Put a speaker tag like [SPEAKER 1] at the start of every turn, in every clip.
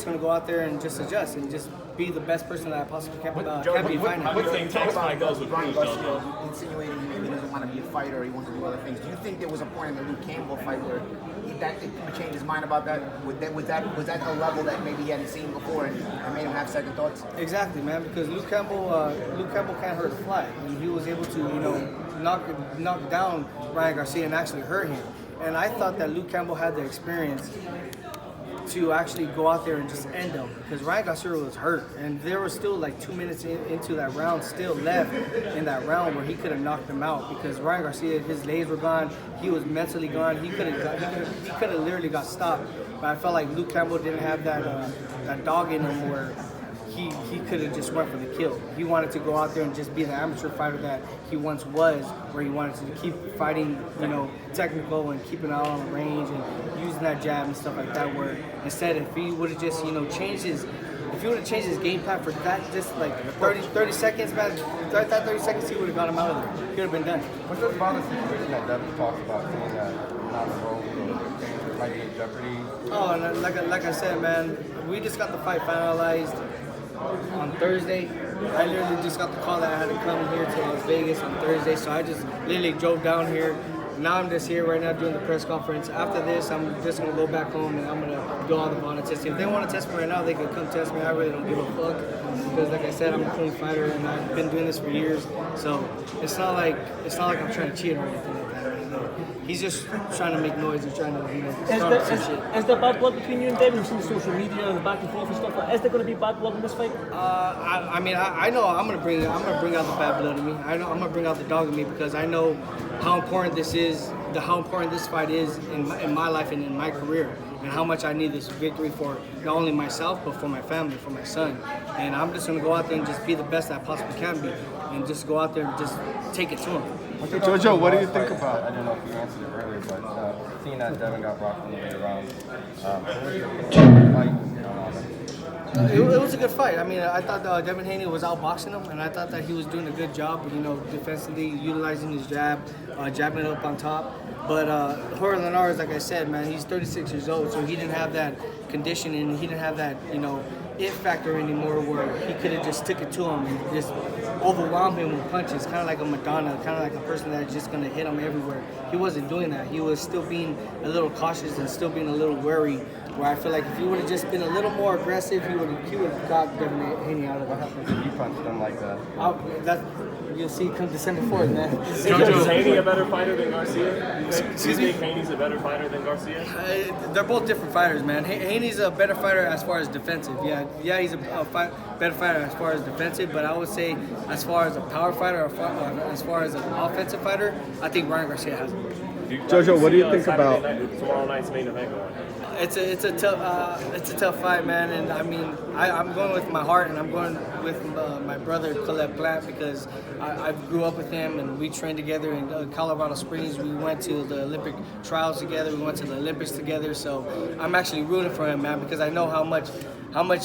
[SPEAKER 1] just going to go out there and just adjust and just be the best person that I possibly can be.
[SPEAKER 2] How do you think Tank Fight goes with Cruz, Jojo?
[SPEAKER 3] Insinuating he maybe doesn't want to be a fighter, he wants to do other things. Do you think there was a point in the Luke Campbell fight where he changed his mind about that? Was that a level that maybe he hadn't seen before and made him have second thoughts?
[SPEAKER 1] Exactly, man. Because Luke Campbell can't hurt a fly, and he was able to, knock down Ryan Garcia and actually hurt him. And I thought that Luke Campbell had the experience to actually go out there and just end him, because Ryan Garcia was hurt, and there was still like 2 minutes into that round still left in that round where he could have knocked him out, because Ryan Garcia, his legs were gone, he was mentally gone, he could have literally got stopped. But I felt like Luke Campbell didn't have that dog in him where he could have just went for the kill. He wanted to go out there and just be the amateur fighter that he once was, where he wanted to keep fighting, technical and keeping out on the range and using that jab and stuff like that. Where instead, if he would have just, changed his game plan for that, just like 30 seconds, man, that 30 seconds, he would have got him out of there. He could have been done.
[SPEAKER 4] What's this about the situation that Devin talks about, saying that not a role might be in jeopardy?
[SPEAKER 1] Oh, and like I said, man, we just got the fight finalized on Thursday. I literally just got the call that I had to come here to Las Vegas on Thursday, so I just literally drove down here. Now I'm just here right now doing the press conference. After this, I'm just gonna go back home and I'm gonna do all the bond testing. If they want to test me right now, they can come test me. I really don't give a fuck, because like I said, I'm a clean fighter and I've been doing this for years. So it's not like I'm trying to cheat or anything like that. He's just trying to make noise and trying to start up some shit.
[SPEAKER 5] Is there bad blood between you and David? You've seen the social media and the back and forth and stuff. Is there going to be bad blood in this fight?
[SPEAKER 1] I know I'm gonna bring out the bad blood in me. I know I'm gonna bring out the dog in me, because I know how important this is, how important this fight is in my life and in my career, and how much I need this victory for not only myself but for my family, for my son. And I'm just gonna go out there and just be the best I possibly can be, and just go out there and just take it to him.
[SPEAKER 4] Okay, Jojo, what do you think about? I don't know if you answered it earlier, but seeing that Devin got brought from the later rounds,
[SPEAKER 1] It was a good fight. I mean, I thought Devin Haney was outboxing him, and I thought that he was doing a good job, defensively utilizing his jab, jabbing it up on top. But Jorge Linares, like I said, man, he's 36 years old, so he didn't have that conditioning, he didn't have that, it factor anymore, where he could have just took it to him and just overwhelmed him with punches, kind of like a Madonna, kind of like a person that's just going to hit him everywhere. He wasn't doing that. He was still being a little cautious and still being a little wary, where I feel like if he would have just been a little more aggressive, he would have got Devin Haney out of
[SPEAKER 4] What
[SPEAKER 1] it.
[SPEAKER 4] happens if you punched him like that?
[SPEAKER 1] You'll see come December 4th, man.
[SPEAKER 2] Jojo, is Haney a better fighter than Garcia? Do you think Haney's a better fighter than Garcia?
[SPEAKER 1] They're both different fighters, man. Haney's a better fighter as far as defensive. Yeah, he's a better fighter as far as defensive, but I would say as far as a power fighter, or as far as an offensive fighter, I think Ryan Garcia has it.
[SPEAKER 4] Jojo, what do you think about
[SPEAKER 2] tomorrow night's main event going?
[SPEAKER 1] It's a tough fight, man, and I mean I'm going with my heart, and I'm going with my brother Caleb Plant, because I grew up with him and we trained together in Colorado Springs. We went to the Olympic trials together. We went to the Olympics together. So I'm actually rooting for him, man, because I know how much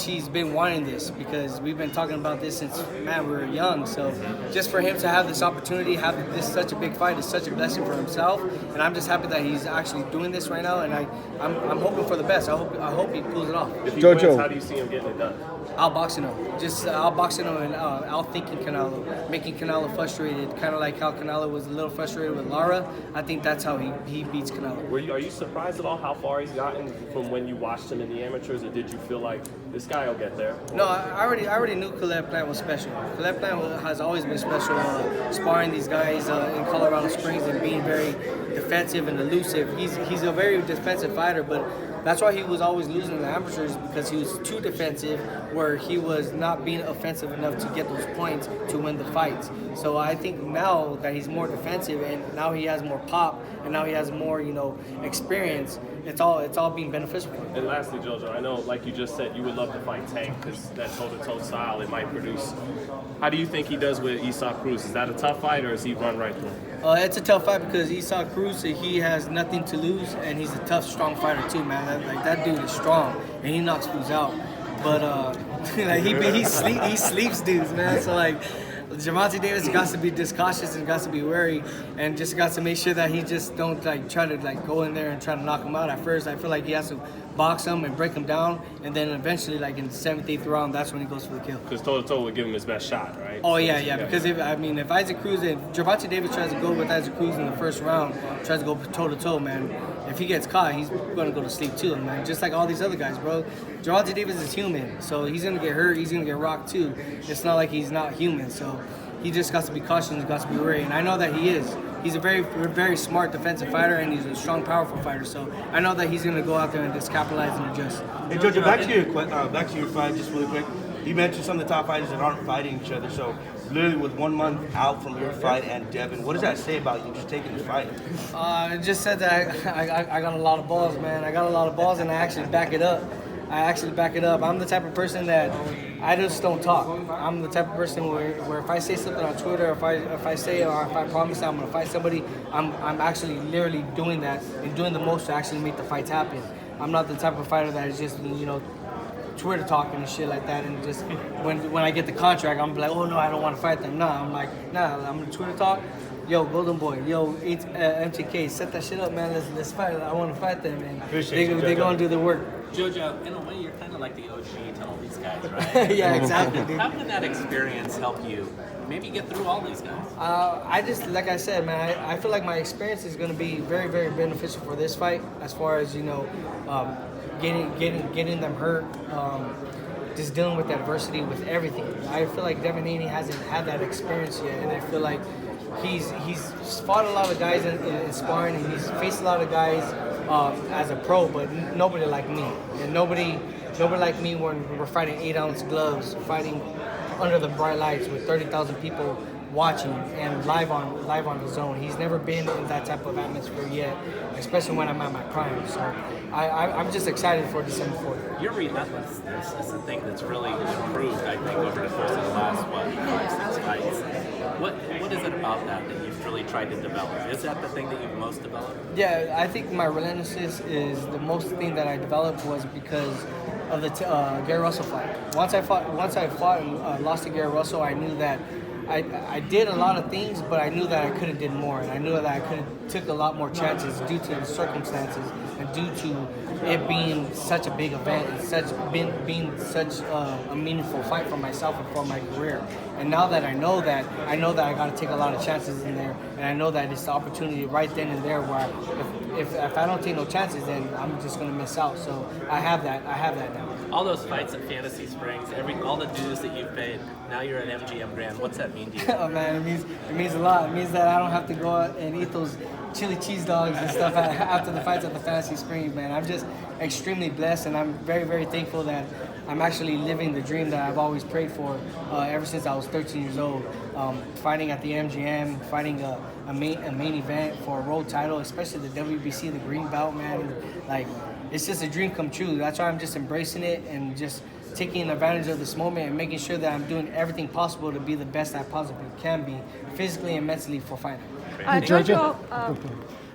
[SPEAKER 1] he's been wanting this, because we've been talking about this since, man, we were young. So just for him to have this opportunity, have this such a big fight, is such a blessing for himself. And I'm just happy that he's actually doing this right now. And I'm hoping for the best. I hope he pulls it off.
[SPEAKER 2] If he
[SPEAKER 4] Jojo,
[SPEAKER 2] wins, how do you see him getting it done?
[SPEAKER 1] Outboxing him, just outboxing him and outthinking Canelo, making Canelo frustrated, kind of like how Canelo was a little frustrated with Lara. I think that's how he beats Canelo.
[SPEAKER 2] Are you surprised at all how far he's gotten from when you watched him in the amateurs, or did you feel like this guy will get there?
[SPEAKER 1] No, I already knew Caleb Plant was special. Caleb Plant has always been special, sparring these guys in Colorado Springs and being very defensive and elusive. He's a very defensive fighter, but that's why he was always losing in the amateurs, because he was too defensive, where he was not being offensive enough to get those points to win the fights. So I think now that he's more defensive, and now he has more pop, and now he has more, experience, it's all being beneficial for him.
[SPEAKER 2] And lastly, Jojo, I know, like you just said, you would love to fight Tank, because that toe-to-toe style it might produce. How do you think he does with Isaac Cruz? Is that a tough fight, or is he run right through him?
[SPEAKER 1] It's a tough fight, because Isaac Cruz, he has nothing to lose, and he's a tough, strong fighter too, man. That dude is strong, and he knocks dudes out. But he sleeps dudes, man. So Gervonta Davis got to be just cautious and got to be wary, and just got to make sure that he just don't like try to like go in there and try to knock him out at first. I feel like he has to box him and break him down, and then eventually, like in the 7th, 8th round, that's when he goes for the kill.
[SPEAKER 2] Because toe-to-toe would give him his best shot, right?
[SPEAKER 1] Oh yeah. Because if Isaac Cruz, if Gervonta Davis tries to go with Isaac Cruz in the first round, tries to go toe-to-toe, man, if he gets caught, he's gonna go to sleep too, man. Just like all these other guys, bro. Gervonta Davis is human, so he's gonna get hurt. He's gonna get rocked too. It's not like he's not human, so he just got to be cautious. He's got to be wary, and I know that he is. He's a very, very smart defensive fighter, and he's a strong, powerful fighter. So I know that he's gonna go out there and just capitalize and adjust.
[SPEAKER 6] Hey Jojo, back to your fight, just really quick. You mentioned some of the top fighters that aren't fighting each other. So literally, with 1 month out from your fight and Devin, what does that say about you just taking the fight?
[SPEAKER 1] It just said that I got a lot of balls, man. I got a lot of balls, and I actually back it up. I'm the type of person that I just don't talk. I'm the type of person where if I say something on Twitter, if I promise that I'm gonna fight somebody, I'm actually literally doing that and doing the most to actually make the fights happen. I'm not the type of fighter that is just Twitter talking and shit like that, and just when I get the contract, I'm like, oh no, I don't want to fight them. Nah, I'm like, nah, I'm gonna Twitter talk. Yo, Golden Boy, MTK, set that shit up, man. Let's fight. I want to fight them, man. They're gonna do the work.
[SPEAKER 7] JoJo, in a way, you're kind of like the OG to all these guys, right?
[SPEAKER 1] Yeah, exactly, dude.
[SPEAKER 7] How can that experience help you maybe get through all these guys?
[SPEAKER 1] I just, like I said, man, I feel like my experience is going to be very, very beneficial for this fight, as far as getting them hurt, just dealing with adversity, with everything. I feel like Devin Haney hasn't had that experience yet, and I feel like he's fought a lot of guys in sparring, and he's faced a lot of guys as a pro, but nobody like me, and nobody like me when we're fighting 8-ounce gloves, fighting under the bright lights with 30,000 people watching and live on the zone. He's never been in that type of atmosphere yet, especially when I'm at my prime. So I'm just excited for December 4th.
[SPEAKER 7] Your relentlessness is the thing that's really improved, I think, over the course of the last, 5-6 fights. What is it about that you've really tried to develop? Is that the thing that you've most developed?
[SPEAKER 1] Yeah, I think my relentlessness is the most thing that I developed was because of the Gary Russell fight. Once I fought and lost to Gary Russell, I knew that I did a lot of things, but I knew that I could have did more, and I knew that I could have took a lot more chances due to the circumstances and due to it being such a big event and being such a meaningful fight for myself and for my career. And now that I know that I got to take a lot of chances in there, and I know that it's the opportunity right then and there where if I don't take no chances, then I'm just gonna miss out. So I have that now.
[SPEAKER 7] All those fights at Fantasy Springs, all the dues that you've paid, now you're at MGM Grand. What's that mean to you?
[SPEAKER 1] Oh man, it means a lot. It means that I don't have to go out and eat those chili cheese dogs and stuff after the fights at the Fantasy Springs, man. I'm just extremely blessed, and I'm very, very thankful that I'm actually living the dream that I've always prayed for ever since I was 13 years old. Fighting at the MGM, fighting a main event for a world title, especially the WBC, the green belt, man. Like, it's just a dream come true. That's why I'm just embracing it and just taking advantage of this moment and making sure that I'm doing everything possible to be the best I possibly can be, physically and mentally, for fighting.
[SPEAKER 8] JoJo,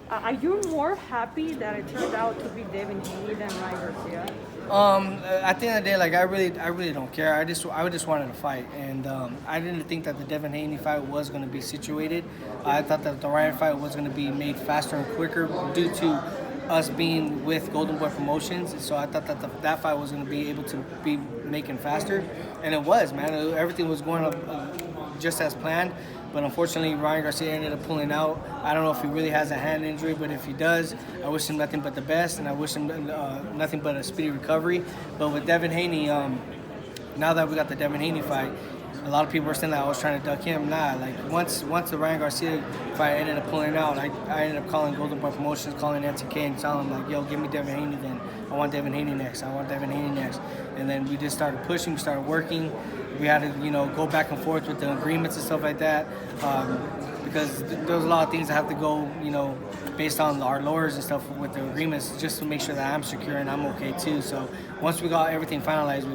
[SPEAKER 8] are you more happy that it turned out to be Devin Haney than Ryan Garcia?
[SPEAKER 1] At the end of the day, like I really don't care. I just wanted to fight, and I didn't think that the Devin Haney fight was going to be situated. I thought that the Ryan fight was going to be made faster and quicker due to us being with Golden Boy Promotions. So I thought that that fight was going to be able to be making faster, and it was, man. Everything was going up just as planned. But unfortunately, Ryan Garcia ended up pulling out. I don't know if he really has a hand injury, but if he does, I wish him nothing but the best, and I wish him nothing but a speedy recovery. But with Devin Haney, now that we got the Devin Haney fight, a lot of people were saying that I was trying to duck him. Nah, like once the Ryan Garcia fight ended up pulling out, I ended up calling Golden Boy Promotions, calling MTK, and telling them like, yo, give me Devin Haney then. I want Devin Haney next. And then we just started pushing, we started working. We had to, go back and forth with the agreements and stuff like that, because there was a lot of things that have to go, based on our lawyers and stuff with the agreements, just to make sure that I'm secure and I'm okay too. So once we got everything finalized,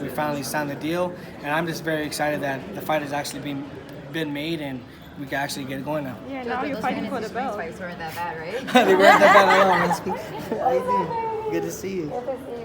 [SPEAKER 1] we finally signed the deal, and I'm just very excited that the fight has actually been made and we can actually get it going now.
[SPEAKER 8] Yeah, now you're fighting for the belt.
[SPEAKER 9] Fights weren't that bad, right?
[SPEAKER 1] They weren't that bad at all. Good to see you.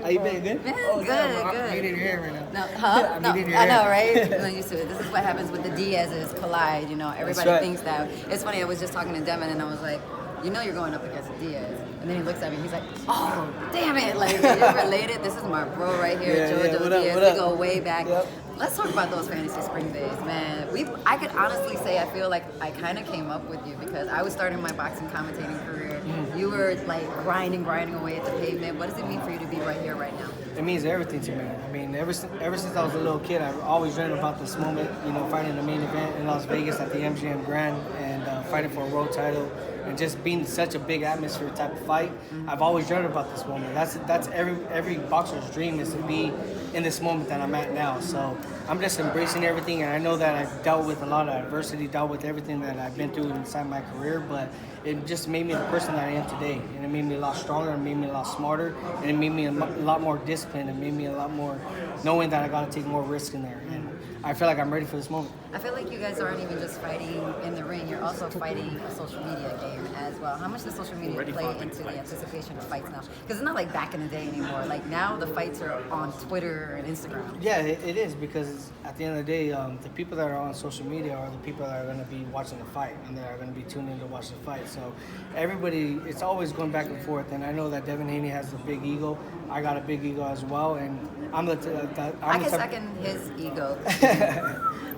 [SPEAKER 1] How you been? Good?
[SPEAKER 9] Man,
[SPEAKER 1] Oh,
[SPEAKER 9] good,
[SPEAKER 1] damn, I'm
[SPEAKER 9] good.
[SPEAKER 1] meeting your hair right now.
[SPEAKER 9] No, huh?
[SPEAKER 1] I'm
[SPEAKER 9] No,
[SPEAKER 1] eating your
[SPEAKER 9] I know,
[SPEAKER 1] hair.
[SPEAKER 9] right? I'm not used to it. This is what happens with the Diaz's collide. You know, everybody
[SPEAKER 1] right.
[SPEAKER 9] thinks that. It's funny. I was just talking to Devin, and I was like, you know, you're going up against a Diaz, and then he looks at me. He's like, oh, damn it! Like, you're related. This is my bro right here,
[SPEAKER 1] Yeah,
[SPEAKER 9] JoJo
[SPEAKER 1] what up,
[SPEAKER 9] Diaz.
[SPEAKER 1] what
[SPEAKER 9] We
[SPEAKER 1] up?
[SPEAKER 9] go way back.
[SPEAKER 1] Yep.
[SPEAKER 9] Let's talk about those fantasy spring days, man. I could honestly say I feel like I kind of came up with you because I was starting my boxing commentating career. You were like grinding away at the pavement. What does it mean for you to be right here, right now?
[SPEAKER 1] It means everything to me. I mean, ever since I was a little kid, I've always dreamed about this moment, you know, fighting the main event in Las Vegas at the MGM Grand and fighting for a world title and just being such a big atmosphere type of fight. I've always dreamt about this moment. That's every boxer's dream is to be in this moment that I'm at now. So I'm just embracing everything, and I know that I've dealt with a lot of adversity, dealt with everything that I've been through inside my career, but it just made me the person that I am today. And it made me a lot stronger, it made me a lot smarter, and it made me a lot more disciplined. It made me a lot more knowing that I got to take more risk in there. And I feel like I'm ready for this moment.
[SPEAKER 9] I feel like you guys aren't even just fighting in the ring, you're also fighting a social media game as well. How much does social media play into the anticipation of fights now? Because it's not like back in the day anymore. Like now the fights are on Twitter and Instagram.
[SPEAKER 1] Yeah, it is, because at the end of the day, the people that are on social media are the people that are going to be watching the fight, and that are going to be tuned in to watch the fight. So everybody, it's always going back and forth, and I know that Devin Haney has a big ego. I got a big ego as well, and
[SPEAKER 9] I can second his ego.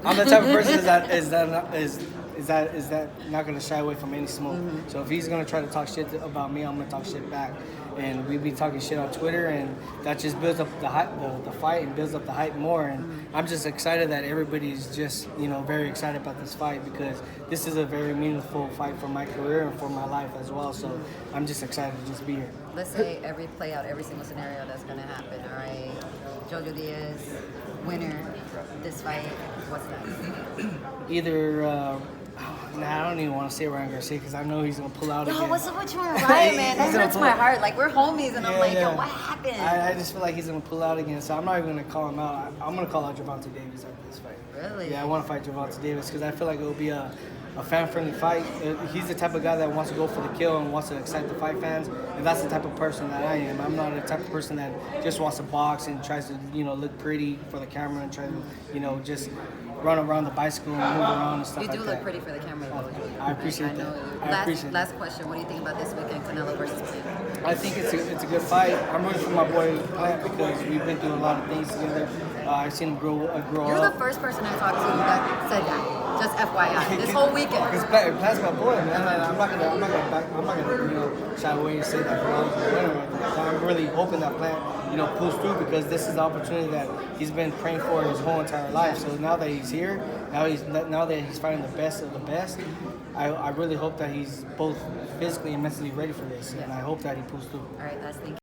[SPEAKER 1] I'm the type of person that not going to shy away from any smoke. So if he's going to try to talk shit about me, I'm going to talk shit back. And we be talking shit on Twitter, and that just builds up the hype, the fight, and builds up the hype more. And I'm just excited that everybody's just, you know, very excited about this fight, because this is a very meaningful fight for my career and for my life as well. So I'm just excited to just be here.
[SPEAKER 9] Let's say play out every single scenario that's going to happen, all right? JoJo Diaz, winner, this fight, what's next?
[SPEAKER 1] Either, I don't even want to say Ryan Garcia, because I know he's going to pull out again.
[SPEAKER 9] Yo, what's up with you and Ryan, man? That hurts my heart. Like, we're homies, and I'm like,
[SPEAKER 1] Yeah.
[SPEAKER 9] yo, what happened?
[SPEAKER 1] I just feel like he's going to pull out again, so I'm not even going to call him out. I'm going to call out Gervonta Davis after this fight.
[SPEAKER 9] Really?
[SPEAKER 1] Yeah, I want to fight Gervonta Davis, because I feel like it will be a fan-friendly fight. He's the type of guy that wants to go for the kill and wants to excite the fight fans, and that's the type of person that I am. I'm not the type of person that just wants to box and tries to, you know, look pretty for the camera and try to, you know, just run around the bicycle and move around and stuff
[SPEAKER 9] You
[SPEAKER 1] like
[SPEAKER 9] do
[SPEAKER 1] that.
[SPEAKER 9] look pretty for the camera, though.
[SPEAKER 1] I appreciate
[SPEAKER 9] I know
[SPEAKER 1] that.
[SPEAKER 9] you.
[SPEAKER 1] I appreciate that.
[SPEAKER 9] Last question. What do you think about this weekend, Canelo versus Plant?
[SPEAKER 1] I think it's a good fight. I'm rooting for my boy Plant, because we've been through a lot of things together. I've seen him grow
[SPEAKER 9] You're
[SPEAKER 1] up.
[SPEAKER 9] the first person I talked to that said that. Just FYI, this whole weekend.
[SPEAKER 1] Because Plant's my boy, man. And I'm not gonna, you know, shy away and say that Canelo is the winner. I'm really hoping that Plant, you know, pulls through, because this is the opportunity that he's been praying for his whole entire life. So now that he's here, now that he's fighting the best of the best, I really hope that he's both physically and mentally ready for this, and I hope that he pulls through.
[SPEAKER 9] All right, that's thank you.